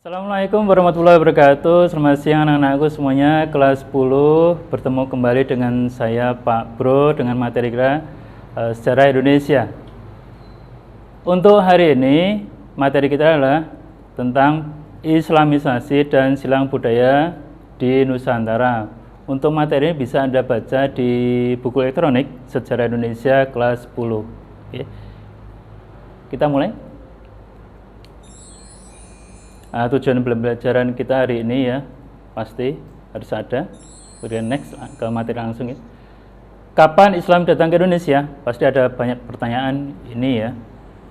Assalamualaikum warahmatullahi wabarakatuh. Selamat siang anak-anakku semuanya. Kelas 10 bertemu kembali dengan saya Pak Bro dengan materi kita sejarah Indonesia. Untuk hari ini materi kita adalah tentang Islamisasi dan silang budaya di Nusantara. Untuk materi ini bisa Anda baca di buku elektronik Sejarah Indonesia kelas 10. Oke. Kita mulai. Tujuan pembelajaran kita hari ini ya pasti harus ada. Kemudian next ke materi langsung ya. Kapan Islam datang ke Indonesia? Pasti ada banyak pertanyaan ini ya.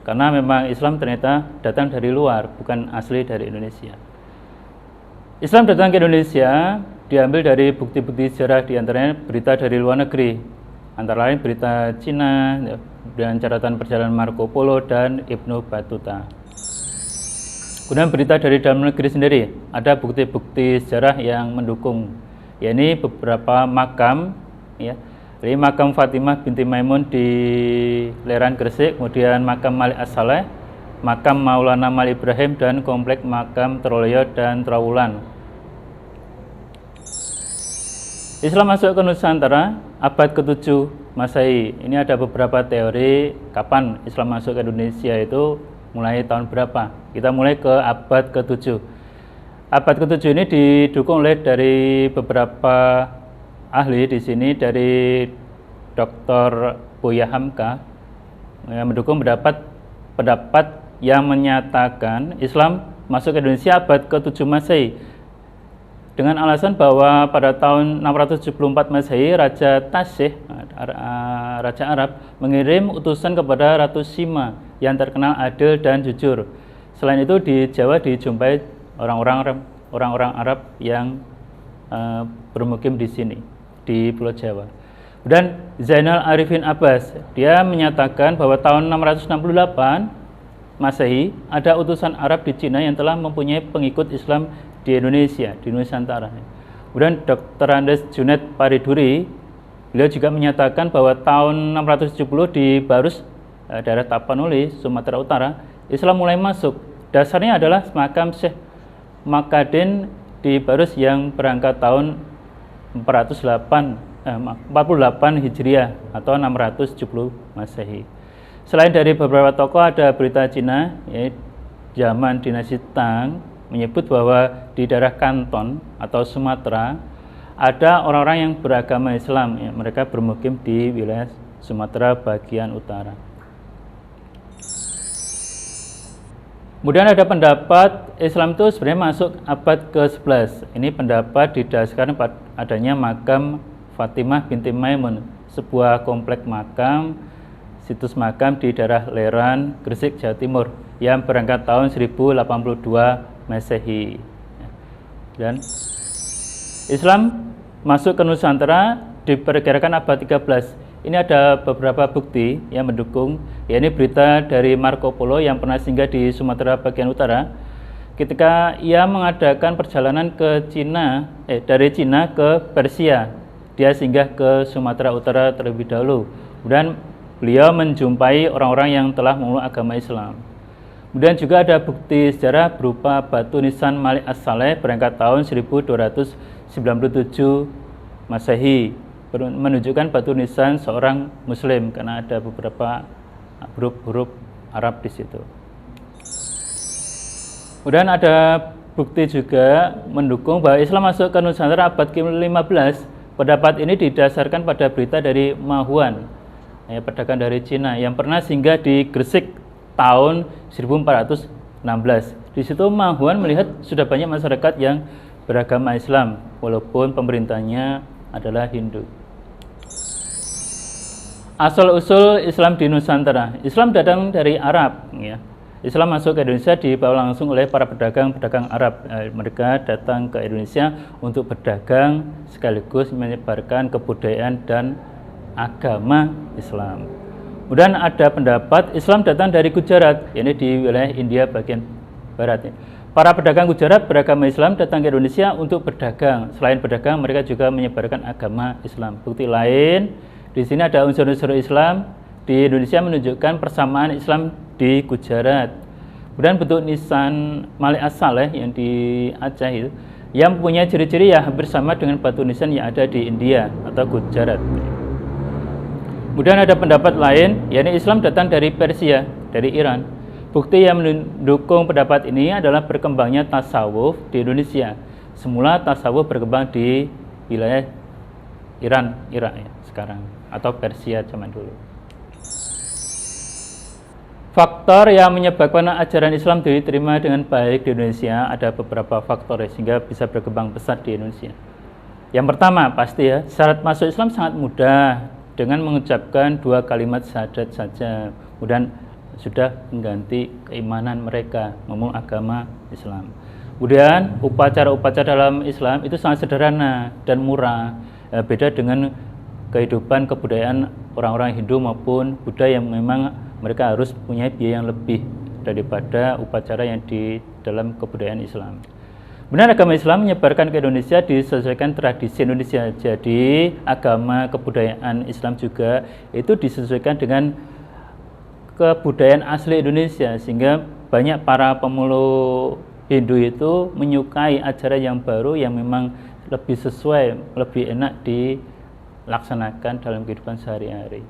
Karena memang Islam ternyata datang dari luar, bukan asli dari Indonesia. Islam datang ke Indonesia diambil dari bukti-bukti sejarah, di antaranya berita dari luar negeri, antara lain berita Cina dan catatan perjalanan Marco Polo dan Ibnu Battuta. Kemudian berita dari dalam negeri sendiri, ada bukti-bukti sejarah yang mendukung, yakni beberapa makam, ya, dari makam Fatimah binti Maimun di Leran Gresik, kemudian makam Malik As-Saleh, makam Maulana Malik Ibrahim, dan komplek makam Troloyo dan Trawulan. Islam masuk ke Nusantara abad ke-7 Masehi. Ini ada beberapa teori kapan Islam masuk ke Indonesia itu mulai tahun berapa. Kita mulai ke abad ke-7. Abad ke-7 ini didukung oleh dari beberapa ahli di sini, dari Dr. Buya Hamka yang mendukung pendapat yang menyatakan Islam masuk ke Indonesia abad ke-7 Masehi dengan alasan bahwa pada tahun 674 Masehi Raja Tasih, Raja Arab, mengirim utusan kepada Ratu Sima yang terkenal adil dan jujur. Selain itu di Jawa dijumpai orang-orang Arab yang bermukim di sini di Pulau Jawa. Dan Zainal Arifin Abbas, dia menyatakan bahwa tahun 668 Masehi ada utusan Arab di Cina yang telah mempunyai pengikut Islam di Indonesia, di Nusantara. Kemudian Dr. Andes Junaid Pariduri, beliau juga menyatakan bahwa tahun 670 di Barus, daerah Tapanuli, Sumatera Utara, Islam mulai masuk. Dasarnya adalah makam Syekh Makadin di Barus yang berangkat tahun 48 Hijriah atau 670 Masehi. Selain dari beberapa tokoh, ada berita Cina, yaitu zaman dinasti Tang, menyebut bahwa di daerah Kanton atau Sumatera ada orang-orang yang beragama Islam, ya, mereka bermukim di wilayah Sumatera bagian utara. Kemudian ada pendapat Islam itu sebenarnya masuk abad ke-11. Ini pendapat didasarkan pada adanya makam Fatimah binti Maimun, sebuah komplek makam, situs makam di daerah Leran, Gresik, Jawa Timur, yang berangkat tahun 1082 Masehi. Dan Islam masuk ke Nusantara diperkirakan abad 13. Ini ada beberapa bukti yang mendukung, yakni berita dari Marco Polo yang pernah singgah di Sumatera bagian utara. Ketika ia mengadakan perjalanan ke Cina, dari Cina ke Persia, dia singgah ke Sumatera Utara terlebih dahulu. Kemudian beliau menjumpai orang-orang yang telah memeluk agama Islam. Kemudian juga ada bukti sejarah berupa batu nisan Malik As-Saleh berangkat tahun 1297 Masehi, menunjukkan batu nisan seorang Muslim karena ada beberapa huruf-huruf Arab di situ. Kemudian ada bukti juga mendukung bahwa Islam masuk ke Nusantara abad ke-15. Pendapat ini didasarkan pada berita dari Mahuan, pedagang dari Cina yang pernah singgah di Gresik tahun 1416. Di situ Mahuan melihat sudah banyak masyarakat yang beragama Islam walaupun pemerintahnya adalah Hindu. Asal-usul Islam di Nusantara. Islam datang dari Arab, ya. Islam masuk ke Indonesia dibawa langsung oleh para pedagang Arab. Mereka datang ke Indonesia untuk berdagang sekaligus menyebarkan kebudayaan dan agama Islam. Kemudian ada pendapat Islam datang dari Gujarat, yakni di wilayah India bagian barat. Para pedagang Gujarat beragama Islam datang ke Indonesia untuk berdagang. Selain berdagang, mereka juga menyebarkan agama Islam. Bukti lain, di sini ada unsur-unsur Islam di Indonesia menunjukkan persamaan Islam di Gujarat. Kemudian bentuk nisan Malik As-Saleh yang di Aceh itu yang punya ciri-ciri ya hampir sama dengan batu nisan yang ada di India atau Gujarat. Kemudian ada pendapat lain, yakni Islam datang dari Persia, dari Iran. Bukti yang mendukung pendapat ini adalah berkembangnya tasawuf di Indonesia. Semula tasawuf berkembang di wilayah Iran, Irak ya, sekarang, atau Persia zaman dulu. Faktor yang menyebabkan ajaran Islam diterima dengan baik di Indonesia ada beberapa faktor sehingga bisa berkembang pesat di Indonesia. Yang pertama pasti ya, syarat masuk Islam sangat mudah dengan mengucapkan 2 kalimat syahadat saja. Kemudian sudah mengganti keimanan mereka, ngomong agama Islam. Kemudian upacara-upacara dalam Islam itu sangat sederhana dan murah, beda dengan kehidupan kebudayaan orang-orang Hindu maupun Buddha yang memang mereka harus punya biaya yang lebih daripada upacara yang di dalam kebudayaan Islam. Benar, agama Islam menyebarkan ke Indonesia disesuaikan tradisi Indonesia. Jadi agama kebudayaan Islam juga itu disesuaikan dengan kebudayaan asli Indonesia, sehingga banyak para pemeluk Hindu itu menyukai ajaran yang baru yang memang lebih sesuai, lebih enak dilaksanakan dalam kehidupan sehari-hari.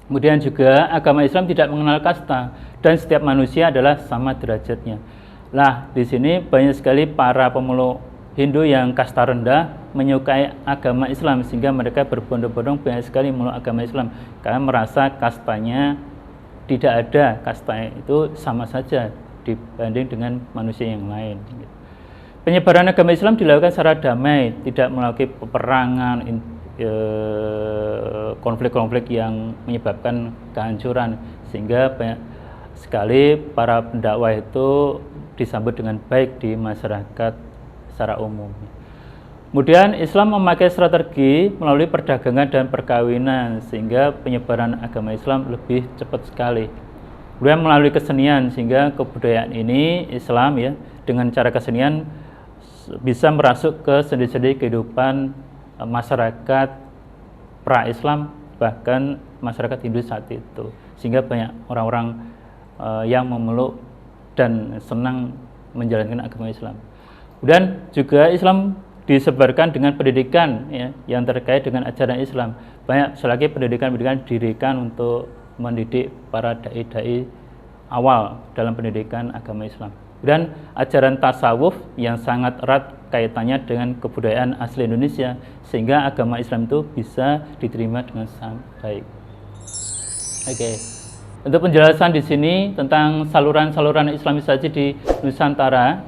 Kemudian juga agama Islam tidak mengenal kasta dan setiap manusia adalah sama derajatnya. Lah, di sini banyak sekali para pemeluk Hindu yang kasta rendah menyukai agama Islam sehingga mereka berbondong-bondong banyak sekali memeluk agama Islam karena merasa kastanya tidak ada, kasta itu sama saja dibanding dengan manusia yang lain. Penyebaran agama Islam dilakukan secara damai, tidak melalui peperangan, konflik-konflik yang menyebabkan kehancuran, sehingga banyak sekali para pendakwah itu disambut dengan baik di masyarakat secara umum. Kemudian Islam memakai strategi melalui perdagangan dan perkawinan sehingga penyebaran agama Islam lebih cepat sekali. Kemudian melalui kesenian sehingga kebudayaan ini Islam ya dengan cara kesenian bisa merasuk ke sendi-sendi kehidupan masyarakat pra-Islam bahkan masyarakat Hindu saat itu, sehingga banyak orang-orang yang memeluk dan senang menjalankan agama Islam. Kemudian juga Islam disebarkan dengan pendidikan ya, yang terkait dengan ajaran Islam. Banyak sekali pendidikan-pendidikan didirikan untuk mendidik para dai-dai awal dalam pendidikan agama Islam. Dan ajaran tasawuf yang sangat erat kaitannya dengan kebudayaan asli Indonesia sehingga agama Islam itu bisa diterima dengan sangat baik. Oke. Untuk penjelasan di sini tentang saluran-saluran Islamisasi di Nusantara,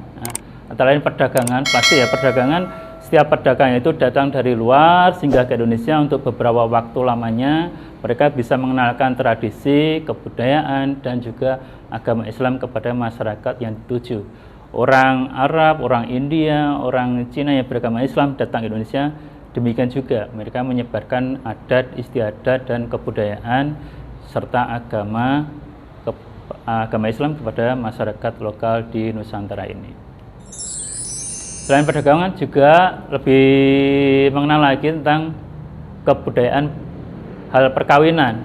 antara lain perdagangan, pasti ya perdagangan. Setiap pedagang itu datang dari luar sehingga ke Indonesia untuk beberapa waktu lamanya. Mereka bisa mengenalkan tradisi, kebudayaan, dan juga agama Islam kepada masyarakat yang dituju. Orang Arab, orang India, orang Cina yang beragama Islam datang ke Indonesia. Demikian juga mereka menyebarkan adat, istiadat, dan kebudayaan serta agama Islam kepada masyarakat lokal di Nusantara ini. Selain perdagangan juga lebih mengenal lagi tentang kebudayaan hal perkawinan.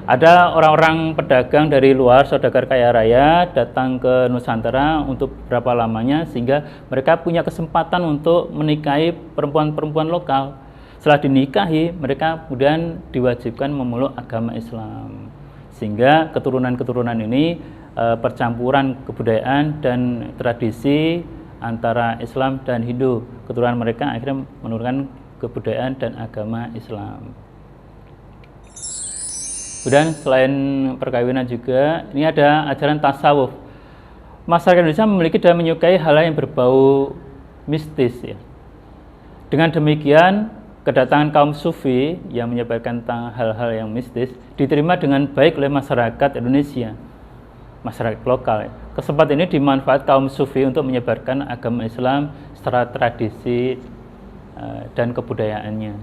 Ada orang-orang pedagang dari luar, saudagar kaya raya datang ke Nusantara untuk beberapa lamanya sehingga mereka punya kesempatan untuk menikahi perempuan-perempuan lokal. Setelah dinikahi, mereka kemudian diwajibkan memeluk agama Islam. Sehingga keturunan-keturunan ini percampuran kebudayaan dan tradisi antara Islam dan Hindu. Keturunan mereka akhirnya menurunkan kebudayaan dan agama Islam. Kemudian selain perkawinan juga, ini ada ajaran tasawuf. Masyarakat Indonesia memiliki dan menyukai hal yang berbau mistis ya. Dengan demikian, kedatangan kaum sufi yang menyebarkan tentang hal-hal yang mistis diterima dengan baik oleh masyarakat Indonesia, masyarakat lokal. Kesempatan ini dimanfaat kaum sufi untuk menyebarkan agama Islam secara tradisi dan kebudayaannya.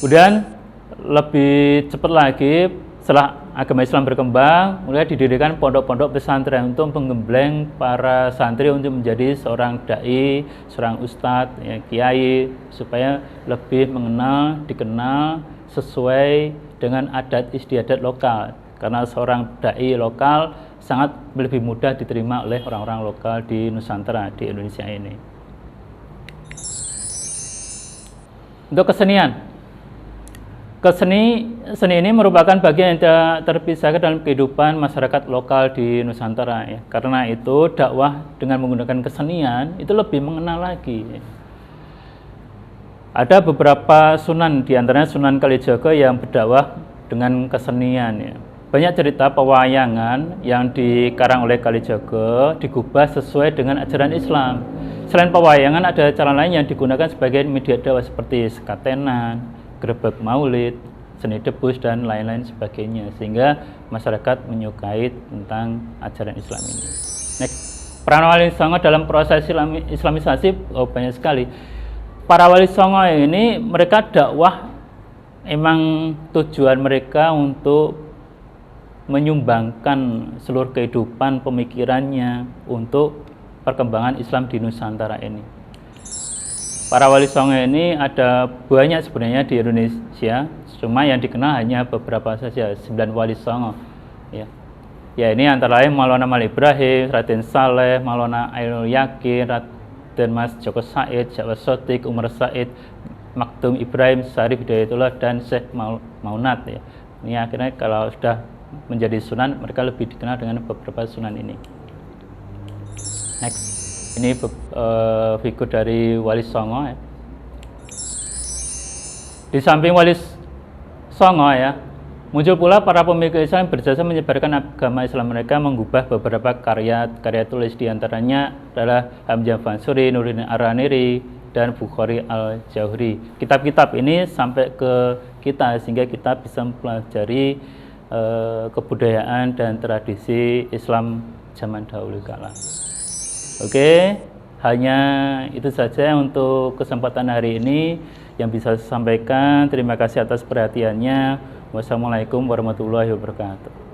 Kemudian lebih cepat lagi setelah agama Islam berkembang, mulai didirikan pondok-pondok pesantren untuk menggembleng para santri untuk menjadi seorang dai, seorang ustadz, ya, kiai, supaya lebih dikenal sesuai dengan adat istiadat lokal. karena seorang dai lokal sangat lebih mudah diterima oleh orang-orang lokal di Nusantara, di Indonesia ini. Untuk kesenian, seni ini merupakan bagian yang tidak terpisahkan dalam kehidupan masyarakat lokal di Nusantara ya. Karena itu dakwah dengan menggunakan kesenian itu lebih mengenal lagi. Ada beberapa sunan, diantaranya Sunan Kalijaga yang berdakwah dengan kesenian ya. Banyak cerita pewayangan yang dikarang oleh Kalijaga digubah sesuai dengan ajaran Islam. Selain pewayangan, ada cara lain yang digunakan sebagai media dakwah seperti sekatenan, grebek maulid, seni debus, dan lain-lain sebagainya, sehingga masyarakat menyukai tentang ajaran Islam ini. Next, peran Wali Songo dalam proses Islamisasi banyak sekali. Para Wali Songo ini mereka dakwah, emang tujuan mereka untuk menyumbangkan seluruh kehidupan pemikirannya untuk perkembangan Islam di Nusantara ini. Para Wali Songo ini ada banyak sebenarnya di Indonesia, cuma yang dikenal hanya beberapa saja, 9 Wali Songo ya. Ya, ini antara lain Maulana Malik Ibrahim, Raden Saleh, Maulana Ainul Yakin, Raden Mas Joko Said, Jawa Sotik, Umar Said, Maktum Ibrahim, Syarif Hidayatullah, dan Syekh Maunat ya. Ini akhirnya kalau sudah menjadi sunan, mereka lebih dikenal dengan beberapa sunan ini. Next, ini figur dari Wali Songo ya. Di samping Wali Songo ya, muncul pula para pemikir Islam berjasa menyebarkan agama Islam mereka, mengubah beberapa karya tulis, diantaranya adalah Hamzah Fansuri, Nuruddin Araniri, dan Bukhari Al-Jauhri. Kitab-kitab ini sampai ke kita sehingga kita bisa mempelajari kebudayaan dan tradisi Islam zaman dahulu kala. Oke, hanya itu saja untuk kesempatan hari ini yang bisa saya sampaikan. Terima kasih atas perhatiannya. Wassalamualaikum warahmatullahi wabarakatuh.